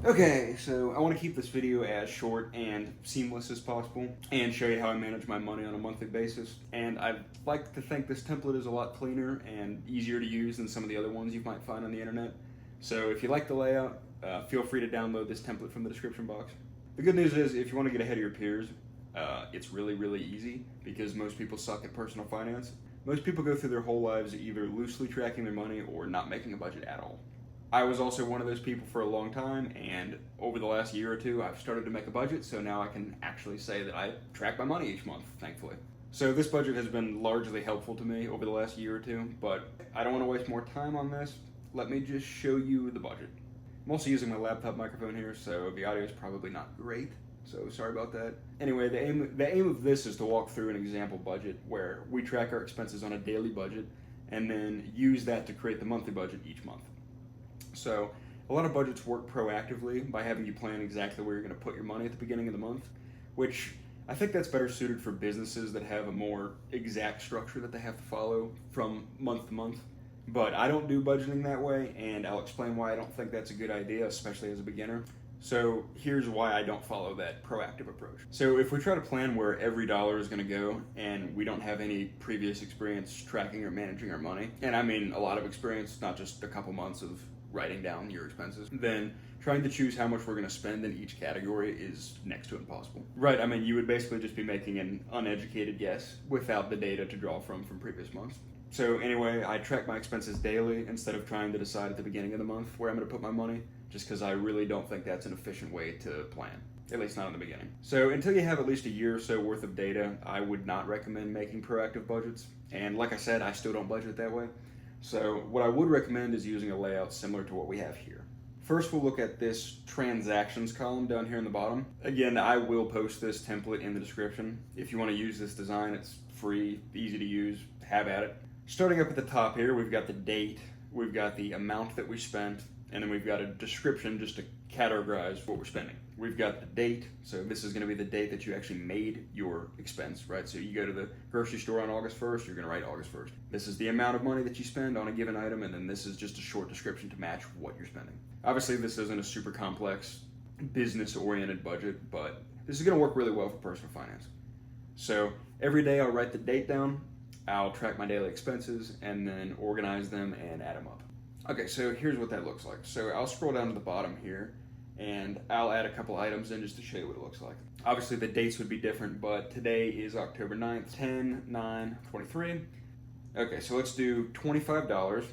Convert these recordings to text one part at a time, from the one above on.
Okay, so I want to keep this video as short and seamless as possible and show you how I manage my money on a monthly basis. And I'd like to think this template is a lot cleaner and easier to use than some of the other ones you might find on the internet. So if you like the layout, feel free to download this template from the description box. The good news is if you want to get ahead of your peers, it's really easy because most people suck at personal finance. Most people go through their whole lives either loosely tracking their money or not making a budget at all. I was also one of those people for a long time, and over the last year or two, I've started to make a budget, so now I can actually say that I track my money each month, thankfully. So this budget has been largely helpful to me over the last year or two, but I don't want to waste more time on this. Let me just show you the budget. I'm also using my laptop microphone here, so the audio is probably not great, so sorry about that. Anyway, the aim of this is to walk through an example budget where we track our expenses on a daily budget and then use that to create the monthly budget each month. So a lot of budgets work proactively by having you plan exactly where you're going to put your money at the beginning of the month, which I think that's better suited for businesses that have a more exact structure that they have to follow from month to month. But I don't do budgeting that way, and I'll explain why I don't think that's a good idea, especially as a beginner. So here's why I don't follow that proactive approach. So if we try to plan where every dollar is going to go and we don't have any previous experience tracking or managing our money, and I mean a lot of experience, not just a couple months of writing down your expenses, then trying to choose how much we're going to spend in each category is next to impossible. Right, I mean, you would basically just be making an uneducated guess without the data to draw from previous months. So anyway, I track my expenses daily instead of trying to decide at the beginning of the month where I'm going to put my money, just because I really don't think that's an efficient way to plan, at least not in the beginning. So until you have at least a year or so worth of data, I would not recommend making proactive budgets. And like I said, I still don't budget that way. So what I would recommend is using a layout similar to what we have here. First, we'll look at this transactions column down here in the bottom. Again, I will post this template in the description. If you want to use this design, it's free, easy to use, have at it. Starting up at the top here, we've got the date, we've got the amount that we spent, and then we've got a description just to categorize what we're spending. We've got the date, so this is going to be the date that you actually made your expense, right? So you go to the grocery store on August 1st, you're going to write August 1st. This is the amount of money that you spend on a given item, and then this is just a short description to match what you're spending. Obviously, this isn't a super complex, business-oriented budget, but this is going to work really well for personal finance. So every day I'll write the date down, I'll track my daily expenses, and then organize them and add them up. Okay, so here's what that looks like. So I'll scroll down to the bottom here, and I'll add a couple items in just to show you what it looks like. Obviously the dates would be different, but today is October 9th, 10/9/23. Okay, so let's do $25.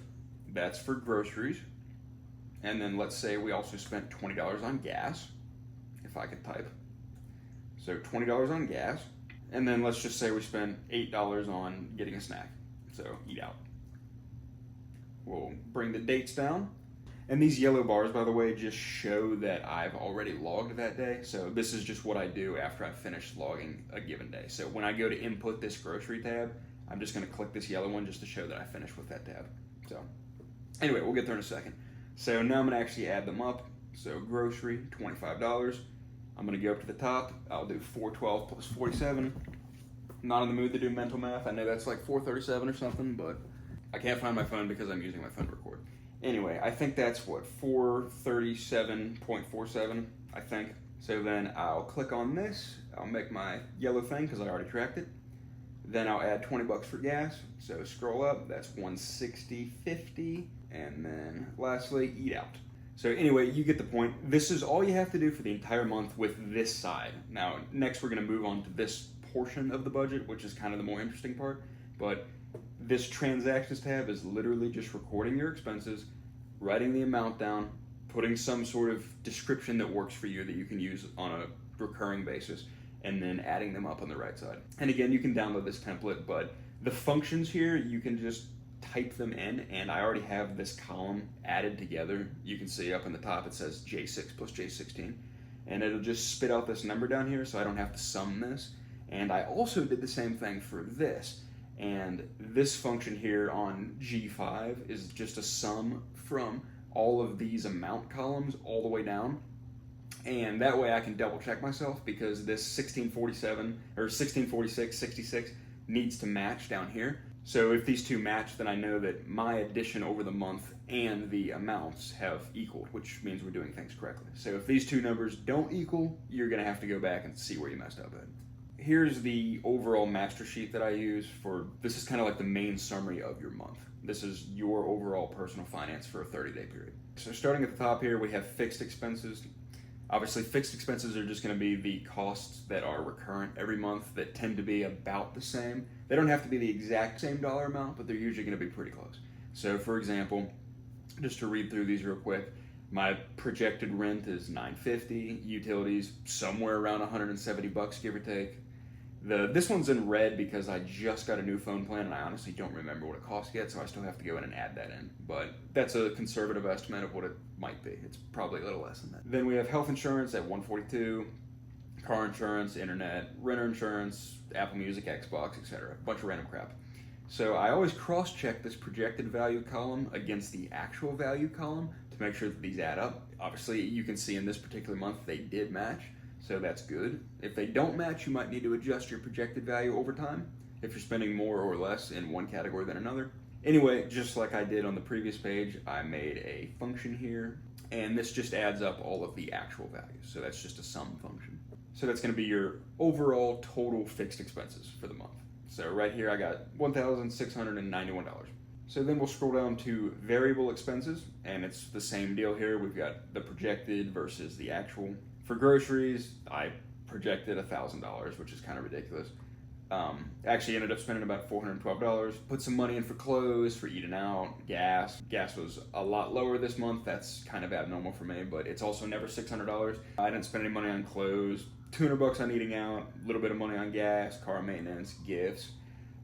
That's for groceries. And then let's say we also spent $20 on gas, if I could type. So $20 on gas. And then let's just say we spent $8 on getting a snack, so eat out. We'll bring the dates down. And these yellow bars, by the way, just show that I've already logged that day. So this is just what I do after I've finished logging a given day. So when I go to input this grocery tab, I'm just going to click this yellow one just to show that I finished with that tab. So anyway, we'll get there in a second. So now I'm going to actually add them up. So grocery, $25. I'm going to go up to the top. I'll do 412 plus 47. I'm not in the mood to do mental math. I know that's like 437 or something, but I can't find my phone because I'm using my phone to record. Anyway, I think that's what, 437.47, I think. So then I'll click on this. I'll make my yellow thing because I already tracked it. Then I'll add 20 bucks for gas. So scroll up, that's 160.50. And then lastly, eat out. So anyway, you get the point. This is all you have to do for the entire month with this side. Now, next we're gonna move on to this portion of the budget, which is kind of the more interesting part. But this transactions tab is literally just recording your expenses, writing the amount down, putting some sort of description that works for you that you can use on a recurring basis, and then adding them up on the right side. And again, you can download this template, but the functions here, you can just type them in, and I already have this column added together. You can see up in the top it says J6 plus J16, and it'll just spit out this number down here so I don't have to sum this. And I also did the same thing for this. And this function here on G5 is just a sum from all of these amount columns all the way down. And that way I can double check myself because this 1647 or 1646, 66 needs to match down here. So if these two match, then I know that my addition over the month and the amounts have equaled, which means we're doing things correctly. So if these two numbers don't equal, you're gonna have to go back and see where you messed up at. Here's the overall master sheet that I use for, this is kind of like the main summary of your month. This is your overall personal finance for a 30-day period. So starting at the top here, we have fixed expenses. Obviously, fixed expenses are just going to be the costs that are recurrent every month that tend to be about the same. They don't have to be the exact same dollar amount, but they're usually going to be pretty close. So for example, just to read through these real quick, my projected rent is $950, utilities somewhere around $170, give or take. This one's in red because I just got a new phone plan and I honestly don't remember what it costs yet, so I still have to go in and add that in. But that's a conservative estimate of what it might be. It's probably a little less than that. Then we have health insurance at $142, car insurance, internet, renter insurance, Apple Music, Xbox, etc. A bunch of random crap. So I always cross-check this projected value column against the actual value column to make sure that these add up. Obviously, you can see in this particular month they did match. So that's good. If they don't match, you might need to adjust your projected value over time if you're spending more or less in one category than another. Anyway, just like I did on the previous page, I made a function here, and this just adds up all of the actual values. So that's just a sum function. So that's going to be your overall total fixed expenses for the month. So right here I got $1,691. So then we'll scroll down to variable expenses, and it's the same deal here. We've got the projected versus the actual. For groceries, I projected $1,000, which is kind of ridiculous. Actually ended up spending about $412. Put some money in for clothes, for eating out, gas. Gas was a lot lower this month. That's kind of abnormal for me, but it's also never $600. I didn't spend any money on clothes. $200 on eating out, a little bit of money on gas, car maintenance, gifts,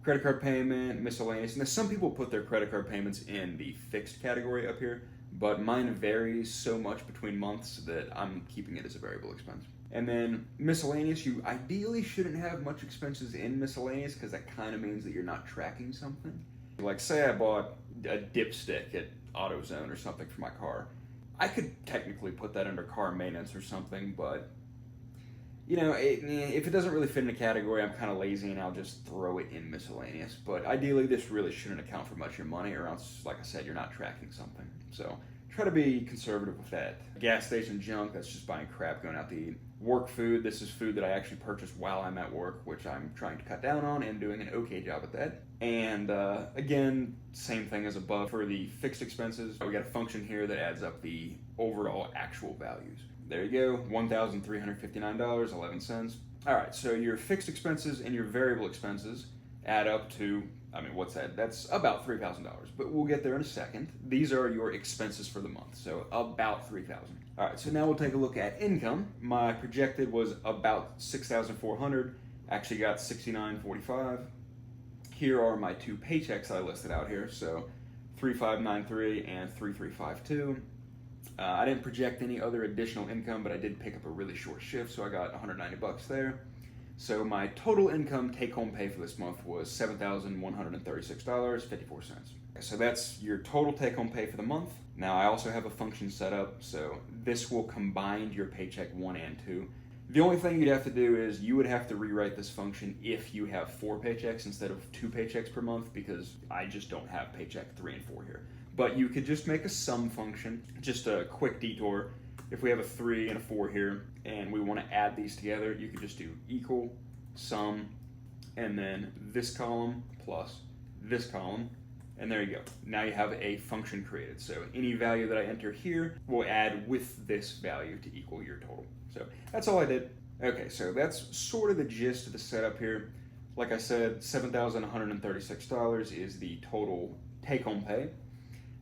credit card payment, miscellaneous. Now, some people put their credit card payments in the fixed category up here, but mine varies so much between months that I'm keeping it as a variable expense. And then miscellaneous, you ideally shouldn't have much expenses in miscellaneous because that kind of means that you're not tracking something. Like say I bought a dipstick at AutoZone or something for my car. I could technically put that under car maintenance or something, but you know, if it doesn't really fit in a category, I'm kind of lazy and I'll just throw it in miscellaneous. But ideally, this really shouldn't account for much of your money, or else, like I said, you're not tracking something. So try to be conservative with that. Gas station junk, that's just buying crap going out to eat. Work food, this is food that I actually purchase while I'm at work, which I'm trying to cut down on and doing an okay job at that. And again, same thing as above. For the fixed expenses, we got a function here that adds up the overall actual values. There you go, $1,359.11. All right, so your fixed expenses and your variable expenses add up to, I mean, what's that? That's about $3,000, but we'll get there in a second. These are your expenses for the month, so about $3,000. All right, so now we'll take a look at income. My projected was about $6,400, actually got $6,945. Here are my two paychecks I listed out here, so $3,593 and $3,352. I didn't project any other additional income, but I did pick up a really short shift, so I got $190 there. So my total income take-home pay for this month was $7,136.54. So that's your total take-home pay for the month. Now I also have a function set up, so this will combine your paycheck 1 and 2. The only thing you'd have to do is you would have to rewrite this function if you have 4 paychecks instead of 2 paychecks per month, because I just don't have paycheck 3 and 4 here. But you could just make a sum function, just a quick detour. If we have a 3 and a 4 here, and we want to add these together, you could just do equal, sum, and then this column plus this column, and there you go. Now you have a function created. So any value that I enter here will add with this value to equal your total. So that's all I did. Okay, so that's sort of the gist of the setup here. Like I said, $7,136 is the total take-home pay.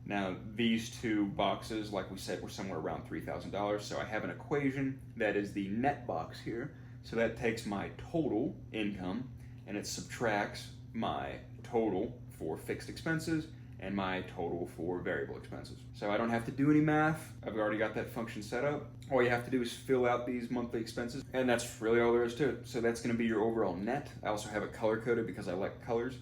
Now, these two boxes, like we said, were somewhere around $3,000, so I have an equation that is the net box here. So that takes my total income, and it subtracts my total for fixed expenses and my total for variable expenses. So I don't have to do any math. I've already got that function set up. All you have to do is fill out these monthly expenses, and that's really all there is to it. So that's going to be your overall net. I also have it color-coded because I like colors.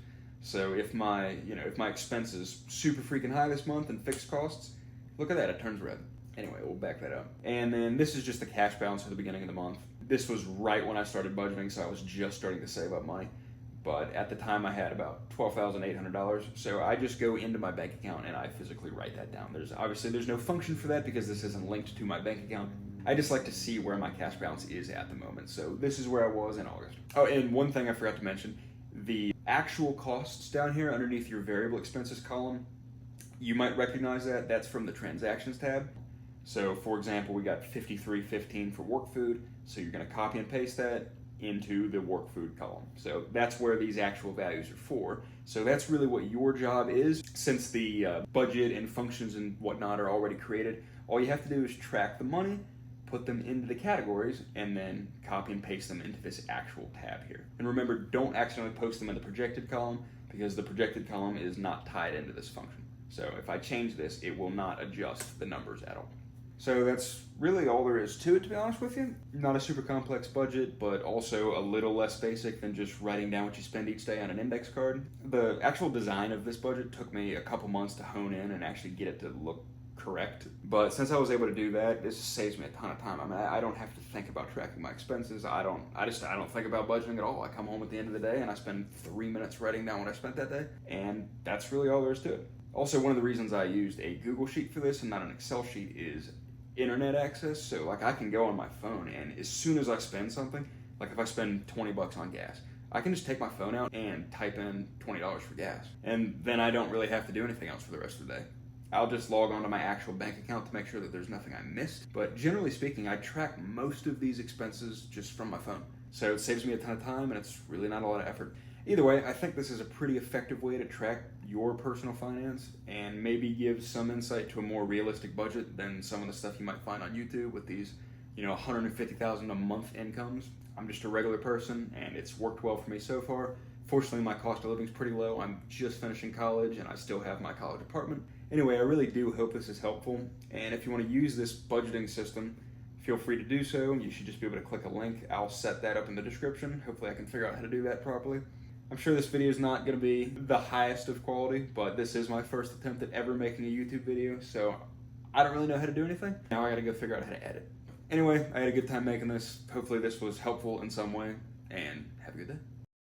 So if my expense is super freaking high this month and fixed costs, look at that, it turns red. Anyway, we'll back that up. And then this is just the cash balance for the beginning of the month. This was right when I started budgeting, so I was just starting to save up money. but at the time I had about $12,800. So I just go into my bank account and I physically write that down. There's no function for that because this isn't linked to my bank account. I just like to see where my cash balance is at the moment. So this is where I was in August. Oh, and one thing I forgot to mention, the actual costs down here underneath your variable expenses column, you might recognize that. That's from the transactions tab. So for example, we got $53.15 for work food. So you're gonna copy and paste that into the work food column. So that's where these actual values are for. So that's really what your job is. Since the budget and functions and whatnot are already created, all you have to do is track the money, put them into the categories, and then copy and paste them into this actual tab here. And remember, don't accidentally post them in the projected column because the projected column is not tied into this function. So if I change this, it will not adjust the numbers at all. So that's really all there is to it, to be honest with you. Not a super complex budget, but also a little less basic than just writing down what you spend each day on an index card. The actual design of this budget took me a couple months to hone in and actually get it to look correct. But since I was able to do that, this saves me a ton of time. I mean, I don't have to think about tracking my expenses. I don't think about budgeting at all. I come home at the end of the day and I spend 3 minutes writing down what I spent that day, and that's really all there is to it. Also, one of the reasons I used a Google Sheet for this and not an Excel sheet is internet access. So like I can go on my phone and as soon as I spend something, like if I spend $20 on gas, I can just take my phone out and type in $20 for gas. And then I don't really have to do anything else for the rest of the day. I'll just log on to my actual bank account to make sure that there's nothing I missed. But generally speaking, I track most of these expenses just from my phone. So it saves me a ton of time and it's really not a lot of effort. Either way, I think this is a pretty effective way to track your personal finance and maybe give some insight to a more realistic budget than some of the stuff you might find on YouTube with these, $150,000 a month incomes. I'm just a regular person and it's worked well for me so far. Fortunately, my cost of living is pretty low. I'm just finishing college and I still have my college apartment. Anyway, I really do hope this is helpful. And if you want to use this budgeting system, feel free to do so. You should just be able to click a link. I'll set that up in the description. Hopefully I can figure out how to do that properly. I'm sure this video is not going to be the highest of quality, but this is my first attempt at ever making a YouTube video, so I don't really know how to do anything. Now I got to go figure out how to edit. Anyway, I had a good time making this. Hopefully this was helpful in some way, and have a good day.